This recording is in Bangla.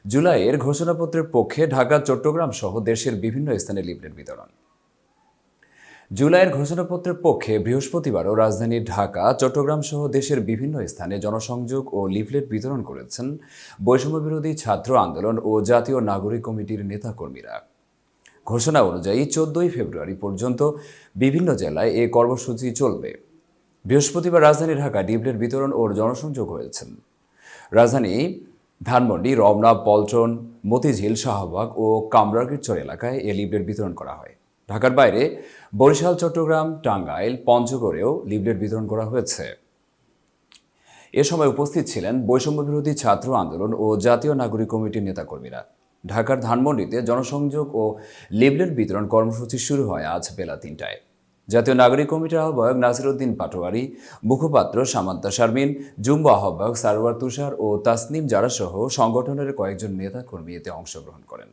জুলাইয়ের ঘোষণাপত্রের পক্ষে ঢাকা, চট্টগ্রাম সহ দেশের বিভিন্ন স্থানে লিফলেট বিতরণ। জুলাইয়ের ঘোষণাপত্রের পক্ষে বৃহস্পতিবারও রাজধানী ঢাকা, চট্টগ্রাম সহ দেশের বিভিন্ন স্থানে জনসংযোগ ও লিফলেট বিতরণ করেছেন বৈষম্যবিরোধী ছাত্র আন্দোলন ও জাতীয় নাগরিক কমিটির নেতাকর্মীরা। ঘোষণা অনুযায়ী 14ই ফেব্রুয়ারি পর্যন্ত বিভিন্ন জেলায় এ কর্মসূচি চলবে। বৃহস্পতিবার রাজধানী ঢাকা লিফলেট বিতরণ ও জনসংযোগ হয়েছেন। রাজধানী ধানমন্ডি, রমনা, পল্টন, মতিঝিল, শাহবাগ ও কামরাঙ্গীরচর এলাকায় এ লিফলেট বিতরণ করা হয়। ঢাকার বাইরে বরিশাল, চট্টগ্রাম, টাঙ্গাইল, পঞ্চগড়েও লিফলেট বিতরণ করা হয়েছে। এ সময় উপস্থিত ছিলেন বৈষম্যবিরোধী ছাত্র আন্দোলন ও জাতীয় নাগরিক কমিটির নেতাকর্মীরা। ঢাকার ধানমন্ডিতে জনসংযোগ ও লিফলেট বিতরণ কর্মসূচি শুরু হয় আজ বেলা ৩টায়। জাতীয় নাগরিক কমিটির আহ্বায়ক নাসির উদ্দিন পাটোয়ারি, মুখপাত্র সামান্তা শারমিন, যুগ্ম আহ্বায়ক সারোয়ার তুষার ও তাসনিম জারা সহ সংগঠনের কয়েকজন নেতাকর্মী এতে অংশগ্রহণ করেন।